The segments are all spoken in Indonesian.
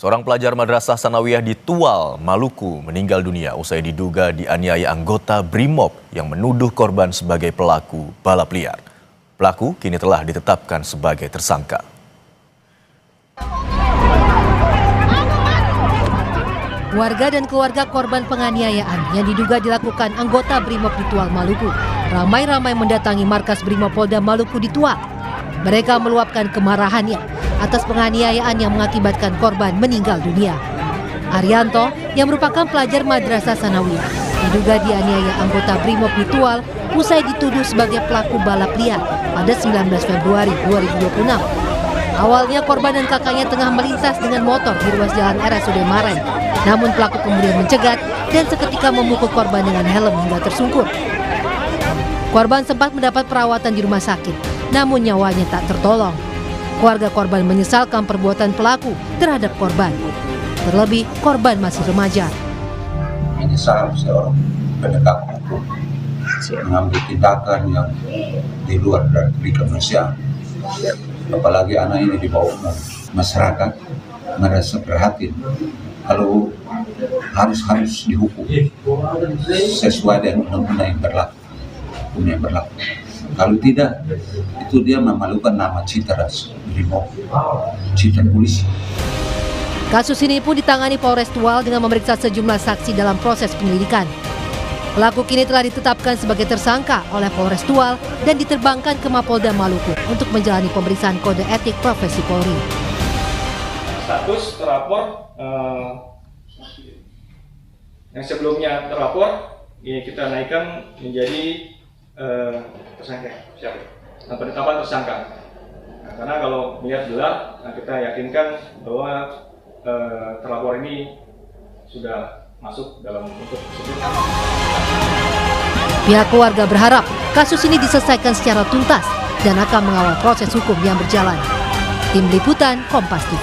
Seorang pelajar Madrasah Sanawiyah di Tual, Maluku meninggal dunia usai diduga dianiaya anggota BRIMOB yang menuduh korban sebagai pelaku balap liar. Pelaku kini telah ditetapkan sebagai tersangka. Warga dan keluarga korban penganiayaan yang diduga dilakukan anggota BRIMOB di Tual, Maluku ramai-ramai mendatangi markas BRIMOB Polda Maluku di Tual. Mereka meluapkan kemarahannya atas penganiayaan yang mengakibatkan korban meninggal dunia. Arianto, yang merupakan pelajar Madrasah Sanawiyah, diduga dianiaya anggota BRIMOB di Tual usai dituduh sebagai pelaku balap liar pada 19 Februari 2026. Awalnya korban dan kakaknya tengah melintas dengan motor di ruas jalan RSUD Maren. Namun pelaku kemudian mencegat dan seketika memukul korban dengan helm hingga tersungkur. Korban sempat mendapat perawatan di rumah sakit, namun nyawanya tak tertolong. Keluarga korban menyesalkan perbuatan pelaku terhadap korban. Terlebih, korban masih remaja. Menyesal seorang penegak hukum mengambil tindakan yang di luar dari kemanusiaan. Apalagi anak ini di bawah umur, masyarakat merasa prihatin. Kalau harus dihukum sesuai dengan undang-undang yang berlaku. Kalau tidak, itu dia memalukan nama citra BRIMOB, citra polisi. Kasus ini pun ditangani Polres Tual dengan memeriksa sejumlah saksi dalam proses penyelidikan. Pelaku kini telah ditetapkan sebagai tersangka oleh Polres Tual dan diterbangkan ke Mapolda Maluku untuk menjalani pemeriksaan kode etik profesi Polri. Status terlapor yang sebelumnya terlapor ini kita naikkan menjadi tersangka, penetapan tersangka. Nah, karena kalau melihat gelar, kita yakinkan bahwa terlapor ini sudah masuk dalam unsur tersebut. Pihak keluarga berharap kasus ini diselesaikan secara tuntas dan akan mengawal proses hukum yang berjalan. Tim Liputan Kompas TV.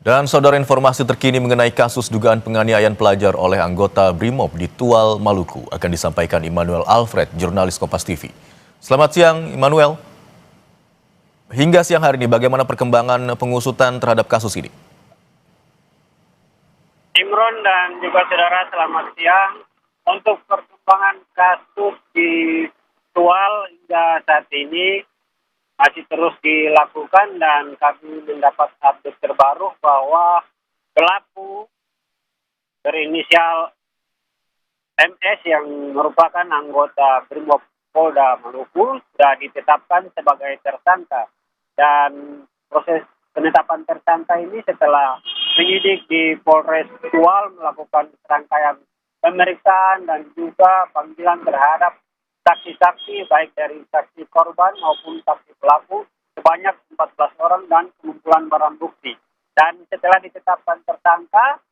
Dan saudara, informasi terkini mengenai kasus dugaan penganiayaan pelajar oleh anggota BRIMOB di Tual, Maluku akan disampaikan Immanuel Alfred, jurnalis Kompas TV. Selamat siang, Immanuel. Hingga siang hari ini, bagaimana perkembangan pengusutan terhadap kasus ini? Imron dan juga saudara, selamat siang. Untuk perkembangan kasus di Tual hingga saat ini masih terus dilakukan dan kami mendapat update terbaru bahwa pelaku berinisial MS yang merupakan anggota BRIMOB Polda Maluku sudah ditetapkan sebagai tersangka. Dan proses penetapan tersangka ini setelah penyidik di Polres Tual melakukan serangkaian pemeriksaan dan juga panggilan terhadap saksi-saksi baik dari saksi korban maupun saksi pelaku sebanyak 14 orang dan pengumpulan barang bukti. Dan setelah ditetapkan tersangka,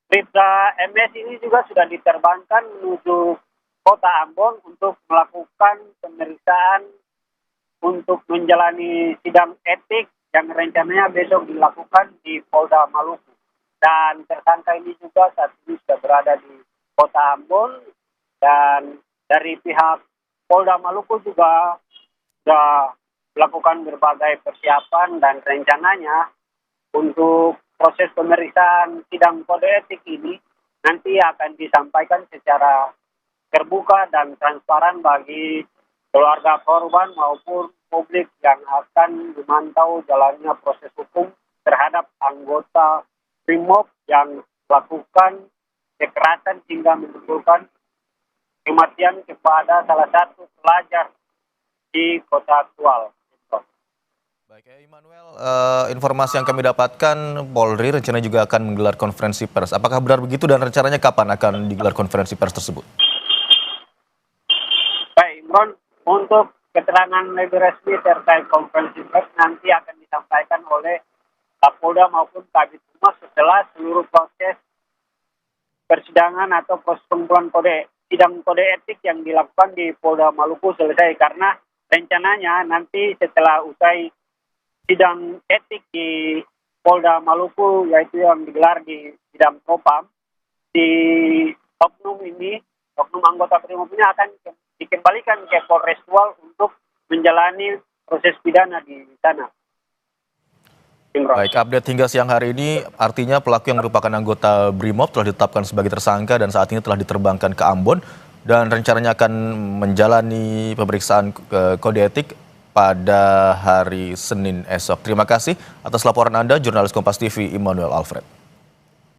Bribda MS ini juga sudah diterbangkan menuju Kota Ambon untuk melakukan pemeriksaan untuk menjalani sidang etik yang rencananya besok dilakukan di Polda Maluku. Dan tersangka ini juga saat ini sudah berada di Kota Ambon. Dan dari pihak Polda Maluku juga sudah melakukan berbagai persiapan dan rencananya untuk proses pemeriksaan sidang kode etik ini nanti akan disampaikan secara terbuka dan transparan bagi keluarga korban maupun publik yang akan memantau jalannya proses hukum terhadap anggota BRIMOB yang melakukan kekerasan hingga menimbulkan kematian kepada salah satu pelajar di Kota Tual. Baik, Immanuel, informasi yang kami dapatkan, Polri rencananya juga akan menggelar konferensi pers. Apakah benar begitu dan rencananya kapan akan digelar konferensi pers tersebut? Baik, Imron, untuk keterangan lebih resmi terkait konferensi pers nanti akan disampaikan oleh Kapolda maupun Kabid Humas setelah seluruh proses persidangan atau proses pengumpulan sidang kode etik yang dilakukan di Polda Maluku selesai, karena rencananya nanti setelah usai sidang etik di Polda Maluku yaitu yang digelar di Bidang Propam, di oknum anggota BRIMOB ini akan dikembalikan ke Polres Tual untuk menjalani proses pidana di sana. Imron. Baik, update hingga siang hari ini artinya pelaku yang merupakan anggota BRIMOB telah ditetapkan sebagai tersangka dan saat ini telah diterbangkan ke Ambon dan rencananya akan menjalani pemeriksaan kode etik pada hari Senin esok. Terima kasih atas laporan Anda, jurnalis Kompas TV Immanuel Alfred.